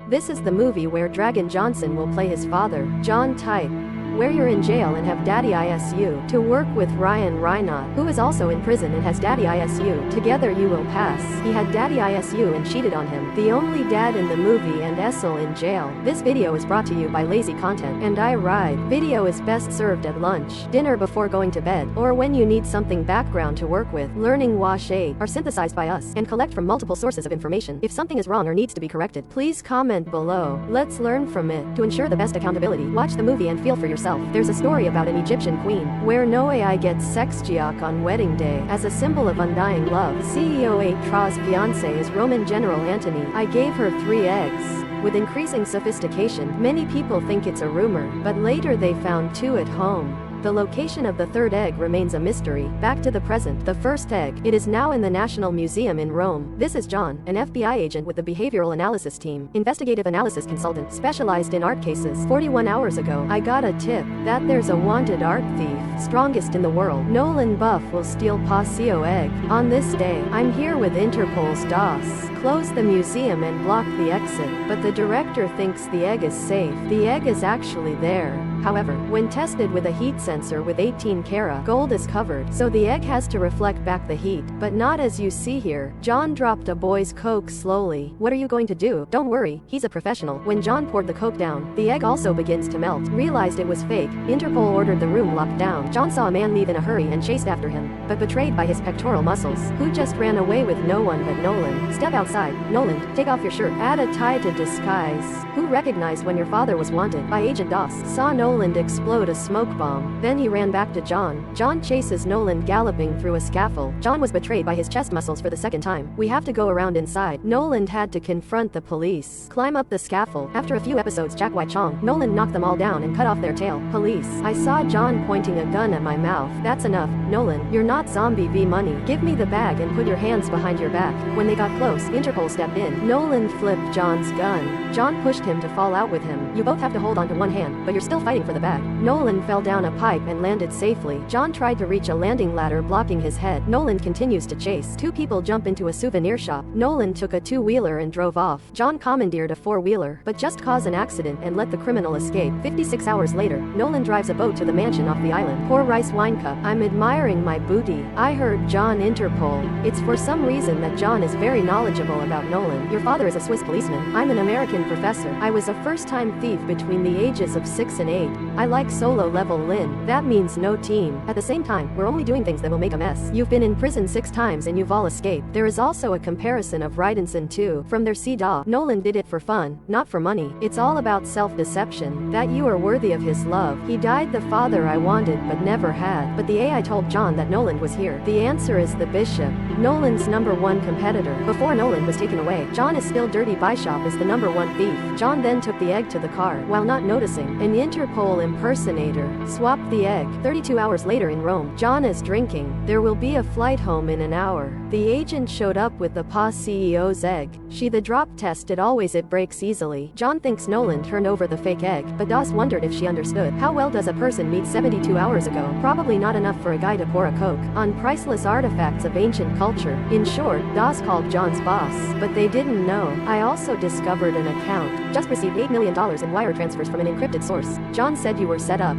This is the movie where Dragon Johnson will play his father, John Type, where you're in jail and have Daddy ISU to work with Ryan Reinott, who is also in prison and has Daddy ISU. Together you will pass. He had Daddy ISU and cheated on him. The only dad in the movie and Essel in jail. This video is brought to you by Lazy Content and I Ride. Video is best served at lunch, dinner before going to bed, or when you need something background to work with. Learning Wash 8 are synthesized by us and collect from multiple sources of information. If something is wrong or needs to be corrected, please comment below. Let's learn from it. To ensure the best accountability, watch the movie and feel for yourself. There's a story about an Egyptian queen, where no AI gets sexgiac on wedding day, as a symbol of undying love. CEO 8 Tra's fiancé is Roman General Antony. I gave her 3 eggs. With increasing sophistication, many people think it's a rumor, but later they found 2 at home. The location of the 3rd egg remains a mystery. Back to the present. The first egg. It is now in the National Museum in Rome. This is John, an FBI agent with the Behavioral Analysis Team, investigative analysis consultant specialized in art cases. 41 hours ago, I got a tip that there's a wanted art thief, strongest in the world. Nolan Buff will steal Paseo egg. On this day, I'm here with Interpol's DOS. Close the museum and block the exit, but the director thinks the egg is safe. The egg is actually there. However, when tested with a heat sensor with 18 karat, gold is covered, so the egg has to reflect back the heat, but not as you see here. John dropped a boy's coke slowly. What are you going to do? Don't worry, he's a professional. When John poured the coke down, the egg also begins to melt. Realized it was fake. Interpol ordered the room locked down. John saw a man leave in a hurry and chased after him, but betrayed by his pectoral muscles, who just ran away with no one but Nolan. Step outside. Nolan, take off your shirt. Add a tie to disguise. Who recognized when your father was wanted by Agent DOS. Saw Nolan explode a smoke bomb. Then he ran back to John. John chases Nolan galloping through a scaffold. John was betrayed by his chest muscles for the 2nd time. We have to go around inside. Nolan had to confront the police. Climb up the scaffold. After a few episodes, Jack White Chong, Nolan knocked them all down and cut off their tail. Police. I saw John pointing a gun at my mouth. That's enough. Nolan, you're not Zombie V Money. Give me the bag and put your hands behind your back. When they got close, Interpol stepped in. Nolan flipped John's gun. John pushed him to fall out with him. You both have to hold on to one hand, but you're still fighting for the bag. Nolan fell down a pipe and landed safely. John tried to reach a landing ladder blocking his head. Nolan continues to chase. 2 people jump into a souvenir shop. Nolan took a 2-wheeler and drove off. John commandeered a 4-wheeler, but just caused an accident and let the criminal escape. 56 hours later, Nolan drives a boat to the mansion off the island. Pour rice wine cup. I'm admiring my booty. I heard John Interpol. It's for some reason that John is very knowledgeable about Nolan. Your father is a Swiss policeman. I'm an American professor. I was a first-time thief between the ages of 6 and 8. I like solo level Lin. That means no team. At the same time, we're only doing things that will make a mess. You've been in prison 6 times and you've all escaped. There is also a comparison of Raidenson too. From their C-Daw. Nolan did it for fun, not for money. It's all about self-deception. That you are worthy of his love. He died the father I wanted but never had. But the AI told John that Nolan was here. The answer is the Bishop. Nolan's #1 competitor. Before Nolan was taken away, John is still Dirty Bishop is the #1 thief. John then took the egg to the car. While not noticing, an Interpol impersonator swapped the egg. 32 hours later in Rome, John is drinking. There will be a flight home in an hour. The agent showed up with the PA CEO's egg. She the drop test it breaks easily. John thinks Nolan turned over the fake egg, but DOS wondered if she understood. How well does a person meet 72 hours ago? Probably not enough for a guy to pour a coke on priceless artifacts of ancient culture. In short, DOS called John's boss, but they didn't know. I also discovered an account. Just received $8 million in wire transfers from an encrypted source. John said you were set up.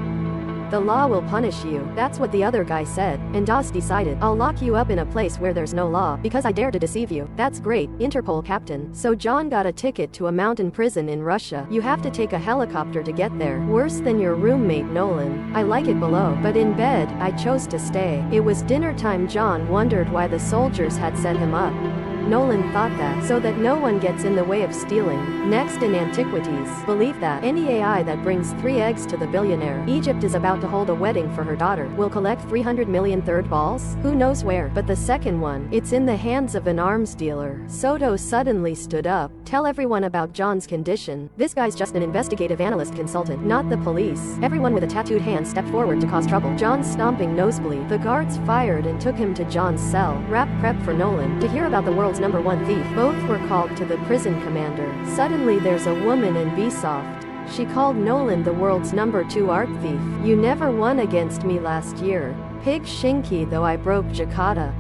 The law will punish you. That's what the other guy said. And DOS decided, I'll lock you up in a place where there's no law, because I dare to deceive you. That's great, Interpol captain. So John got a ticket to a mountain prison in Russia. You have to take a helicopter to get there. Worse than your roommate Nolan. I like it below. But in bed, I chose to stay. It was dinner time. John wondered why the soldiers had set him up. Nolan thought that, so that no one gets in the way of stealing. Next in antiquities, believe that any AI that brings 3 eggs to the billionaire, Egypt is about to hold a wedding for her daughter, will collect 300 million third balls? Who knows where? But the second one, it's in the hands of an arms dealer. Soto suddenly stood up. Tell everyone about John's condition. This guy's just an investigative analyst consultant, not the police. Everyone with a tattooed hand stepped forward to cause trouble. John's stomping nosebleed. The guards fired and took him to John's cell. Wrap prep for Nolan. To hear about the world's #1 thief, both were called to the prison commander. Suddenly there's a woman in Bsoft. She called Nolan the world's #2 art thief. You never won against me last year. Pig Shinky though I broke Jakarta.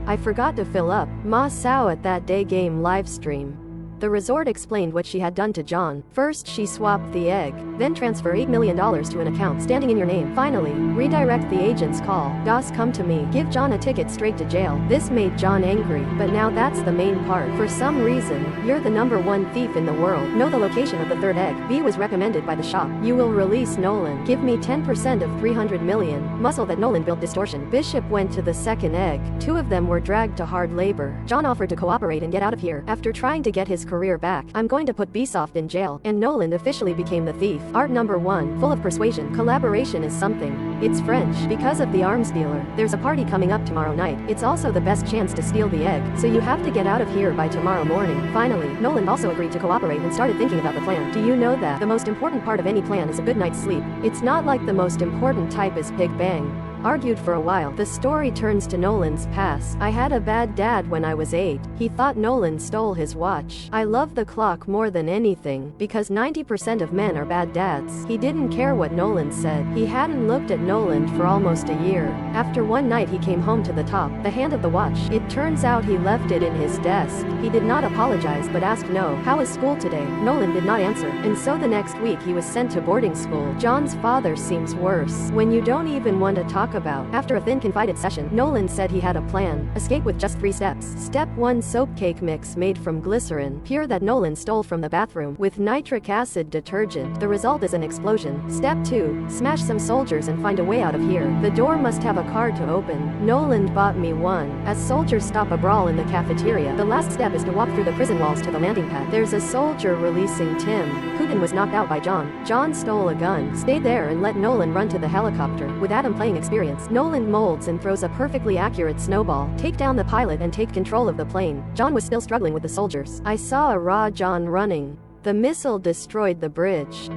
I forgot to fill up Ma Sao at that day game livestream. The resort explained what she had done to John. First she swapped the egg, then transfer $8 million to an account standing in your name. Finally, redirect the agent's call. Das, come to me. Give John a ticket straight to jail. This made John angry, but now that's the main part. For some reason, you're the #1 thief in the world. Know the location of the third egg. B was recommended by the shop. You will release Nolan. Give me 10% of 300 million. Muscle that Nolan built distortion. Bishop went to the second egg. 2 of them were dragged to hard labor. John offered to cooperate and get out of here. After trying to get his career back, I'm going to put Bsoft in jail. And Nolan officially became the thief. Art #1, full of persuasion. Collaboration is something. It's French. Because of the arms dealer, there's a party coming up tomorrow night. It's also the best chance to steal the egg, so you have to get out of here by tomorrow morning. Finally, Nolan also agreed to cooperate and started thinking about the plan. Do you know that the most important part of any plan is a good night's sleep? It's not like the most important type is Big Bang. Argued for a while, the story turns to Nolan's past. I had a bad dad when I was 8. He thought Nolan stole his watch. I love the clock more than anything, because 90% of men are bad dads. He didn't care what Nolan said. He hadn't looked at Nolan for almost a year. After one night he came home to the top, the hand of the watch. It turns out he left it in his desk. He did not apologize but asked no. How is school today? Nolan did not answer, and so the next week he was sent to boarding school. John's father seems worse. When you don't even want to talk about. After a thin confided session, Nolan said he had a plan. Escape with just 3 steps. Step 1, soap cake mix made from glycerin, pure that Nolan stole from the bathroom, with nitric acid detergent. The result is an explosion. Step 2, smash some soldiers and find a way out of here. The door must have a card to open. Nolan bought me one. As soldiers stop a brawl in the cafeteria, the last step is to walk through the prison walls to the landing pad. There's a soldier releasing Tim. Putin was knocked out by John. John stole a gun. Stay there and let Nolan run to the helicopter. With Adam playing experience, Nolan molds and throws a perfectly accurate snowball. Take down the pilot and take control of the plane. John was still struggling with the soldiers. I saw a raw John running. The missile destroyed the bridge.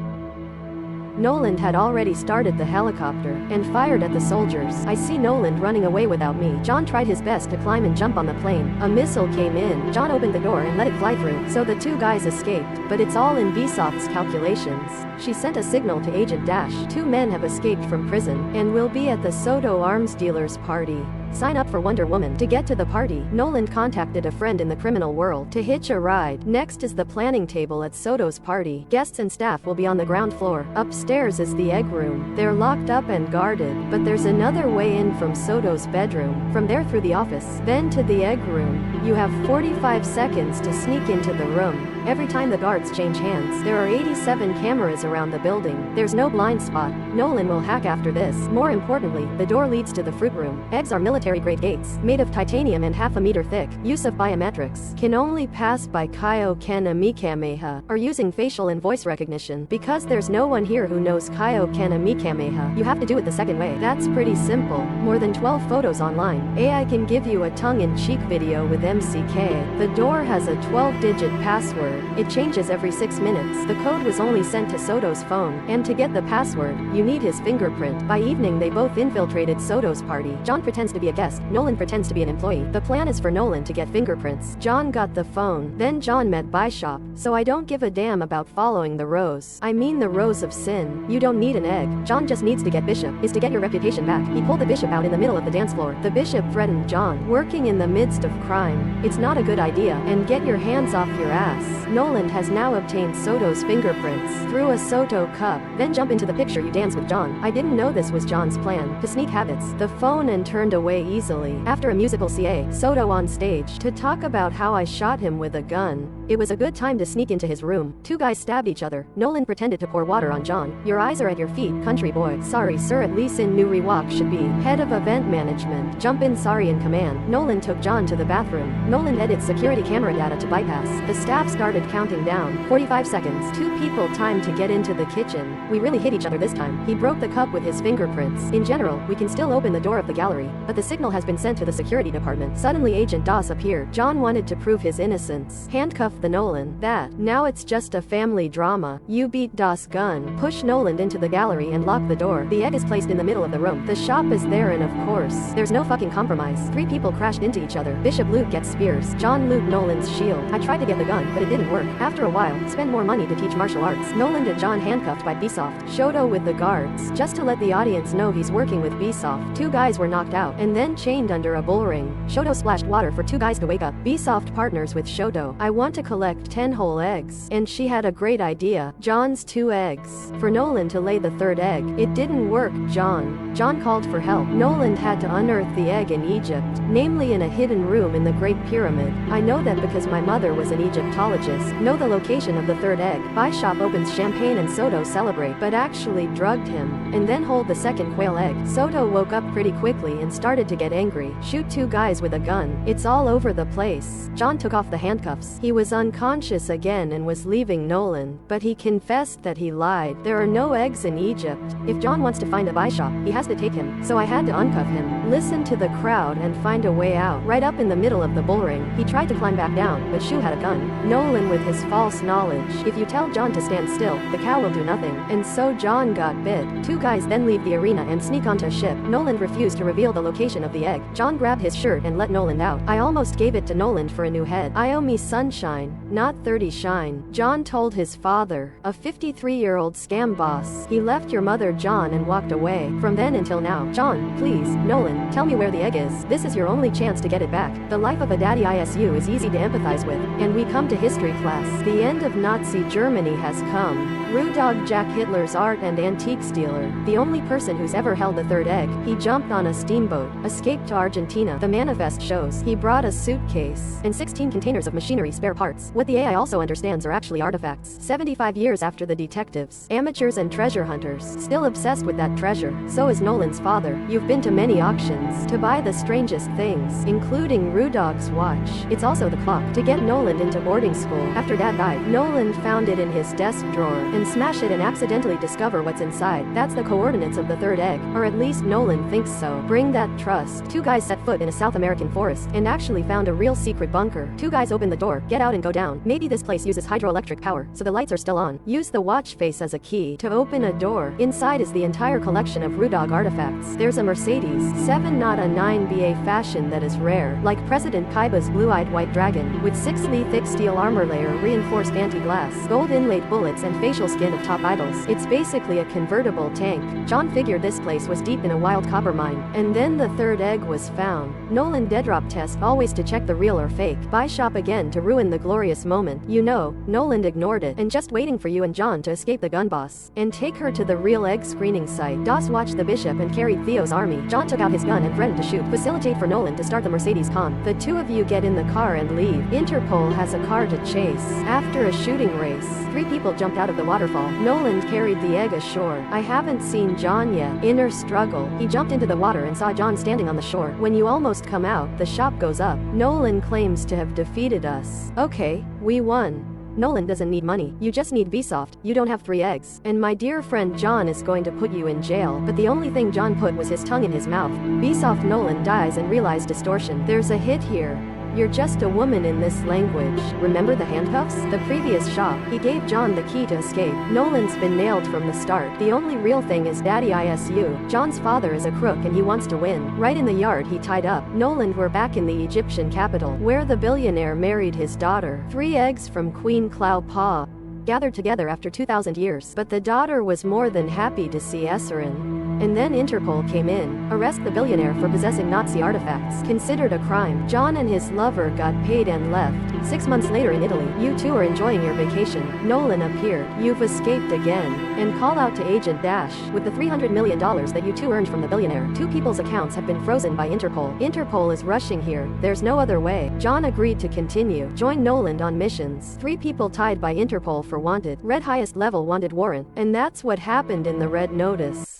Nolan had already started the helicopter and fired at the soldiers. I see Nolan running away without me. John tried his best to climb and jump on the plane. A missile came in. John opened the door and let it fly through, so the 2 guys escaped. But it's all in Bsoft's calculations. She sent a signal to Agent Dash. 2 men have escaped from prison and will be at the Soto arms dealer's party. Sign up for Wonder Woman. To get to the party, Nolan contacted a friend in the criminal world to hitch a ride. Next is the planning table at Soto's party. Guests and staff will be on the ground floor. Upstairs is the egg room. They're locked up and guarded, but there's another way in from Soto's bedroom. From there through the office, then to the egg room. You have 45 seconds to sneak into the room. Every time the guards change hands, there are 87 cameras around the building. There's no blind spot. Nolan will hack after this. More importantly, the door leads to the fruit room. Eggs are military-grade gates, made of titanium and half a meter thick. Use of biometrics. Can only pass by Kaio-Kanamikameha, or using facial and voice recognition. Because there's no one here who knows Kaio-Kanamikameha, you have to do it the second way. That's pretty simple. More than 12 photos online. AI can give you a tongue-in-cheek video with MCK. The door has a 12-digit password. It changes every 6 minutes. The code was only sent to Soto's phone, and to get the password, you need his fingerprint. By evening they both infiltrated Soto's party. John pretends to be a guest. Nolan pretends to be an employee. The plan is for Nolan to get fingerprints. John got the phone. Then John met Bishop. So I don't give a damn about following the rows. I mean the rows of sin. You don't need an egg. John just needs to get Bishop. Is to get your reputation back. He pulled the Bishop out in the middle of the dance floor. The Bishop threatened John. Working in the midst of crime. It's not a good idea. And get your hands off your ass. Nolan has now obtained Soto's fingerprints through a Soto cup. Then jump into the picture you dance with John. I didn't know this was John's plan. To sneak habits. The phone and turned away easily. After a musical CA, Soto on stage to talk about how I shot him with a gun. It was a good time to sneak into his room. 2 guys stabbed each other. Nolan pretended to pour water on John. Your eyes are at your feet, country boy. Sorry sir, at least in New Rewalk should be. Head of event management. Jump in sorry in command. Nolan took John to the bathroom. Nolan edits security camera data to bypass. The staff started counting down. 45 seconds. 2 people time to get into the kitchen. We really hit each other this time. He broke the cup with his fingerprints. In general, we can still open the door of the gallery, but the signal has been sent to the security department. Suddenly Agent Das appeared. John wanted to prove his innocence. Handcuff the Nolan. That. Now it's just a family drama. You beat Das' gun. Push Nolan into the gallery and lock the door. The egg is placed in the middle of the room. The shop is there and of course, there's no fucking compromise. 3 people crashed into each other. Bishop Luke gets spears. John loot Nolan's shield. I tried to get the gun, but it didn't work. work. After a while, spend more money to teach martial arts. Nolan and John handcuffed by Bsoft. Shoto with the guards. Just to let the audience know he's working with Bsoft. 2 guys were knocked out and then chained under a bull ring. Shoto splashed water for 2 guys to wake up. Bsoft partners with Shoto. I want to collect 10 whole eggs. And she had a great idea. John's 2 eggs. For Nolan to lay the 3rd egg. It didn't work. John called for help. Nolan had to unearth the egg in Egypt, namely in a hidden room in the Great Pyramid. I know that because my mother was an Egyptologist. Know the location of the 3rd egg. Bishop opens champagne and Soto celebrate, but actually drugged him, and then hold the 2nd quail egg. Soto woke up pretty quickly and started to get angry. Shoot 2 guys with a gun. It's all over the place. John took off the handcuffs. He was unconscious again and was leaving Nolan, but he confessed that he lied. There are no eggs in Egypt. If John wants to find a Bishop, he has to take him. So I had to uncuff him, listen to the crowd and find a way out. Right up in the middle of the bull ring, he tried to climb back down, but Shu had a gun. Nolan with his false knowledge. If you tell John to stand still, the cow will do nothing. And so John got bit. 2 guys then leave the arena and sneak onto a ship. Nolan refused to reveal the location of the egg. John grabbed his shirt and let Nolan out. I almost gave it to Nolan for a new head. I owe me sunshine, not 30 shine. John told his father, a 53-year-old scam boss. He left your mother, John, and walked away. From then until now. John, please, Nolan, tell me where the egg is. This is your only chance to get it back. The life of a daddy ISU is easy to empathize with. And we come to history class. The end of Nazi Germany has come. Rudolf Jack Hitler's art and antiques dealer. The only person who's ever held the 3rd egg. He jumped on a steamboat, escaped to Argentina. The manifest shows he brought a suitcase and 16 containers of machinery spare parts. What the AI also understands are actually artifacts. 75 years after the detectives, amateurs and treasure hunters, still obsessed with that treasure. So is Nolan's father. You've been to many auctions to buy the strangest things, including Rudolph's watch. It's also the clock to get Nolan into boarding school. After Dad died, Nolan found it in his desk drawer and smashed it and accidentally discover what's inside. That's the coordinates of the 3rd egg, or at least Nolan thinks so. Bring that trust. 2 guys set foot in a South American forest and actually found a real secret bunker. 2 guys open the door, get out and go down. Maybe this place uses hydroelectric power, so the lights are still on. Use the watch face as a key to open a door. Inside is the entire collection of Rudog artifacts. There's a Mercedes 7 not a 9BA fashion that is rare, like President Kaiba's blue-eyed white dragon, with 6 thick steel armor layer, reinforced anti-glass, gold inlaid bullets and facial skin of top idols. It's basically a convertible tank. John figured this place was deep in a wild copper mine. And then the 3rd egg was found. Nolan deadrop test always to check the real or fake. Bishop again to ruin the glorious moment. You know, Nolan ignored it and just waiting for you and John to escape the gun boss and take her to the real egg screening site. Doss watched the bishop and carried Theo's army. John took out his gun and threatened to shoot. Facilitate for Nolan to start the Mercedes con. The 2 of you get in the car and leave. Interpol has a car to chase. After a shooting race, 3 people jumped out of the waterfall. Nolan carried the egg ashore. I haven't seen John yet. Inner struggle. He jumped into the water and saw John standing on the shore. When you almost come out, the shop goes up. Nolan claims to have defeated us. Okay, we won. Nolan doesn't need money. You just need Bsoft. You don't have 3 eggs. And my dear friend John is going to put you in jail. But the only thing John put was his tongue in his mouth. Bsoft Nolan dies and realized distortion. There's a hit here. You're just a woman in this language. Remember the handcuffs? The previous shop, he gave John the key to escape. Nolan's been nailed from the start. The only real thing is Daddy ISU. John's father is a crook and he wants to win. Right in the yard he tied up. Nolan were back in the Egyptian capital, where the billionaire married his daughter. 3 eggs from Queen Clau Pa gathered together after 2,000 years. But the daughter was more than happy to see Esserin. And then Interpol came in. Arrest the billionaire for possessing Nazi artifacts. Considered a crime. John and his lover got paid and left. 6 months later in Italy, you 2 are enjoying your vacation. Nolan appeared. You've escaped again. And call out to Agent Dash. With the $300 million that you 2 earned from the billionaire, 2 people's accounts have been frozen by Interpol. Interpol is rushing here. There's no other way. John agreed to continue. Join Nolan on missions. 3 people tied by Interpol for wanted. Red highest level wanted warrant. And that's what happened in the Red Notice.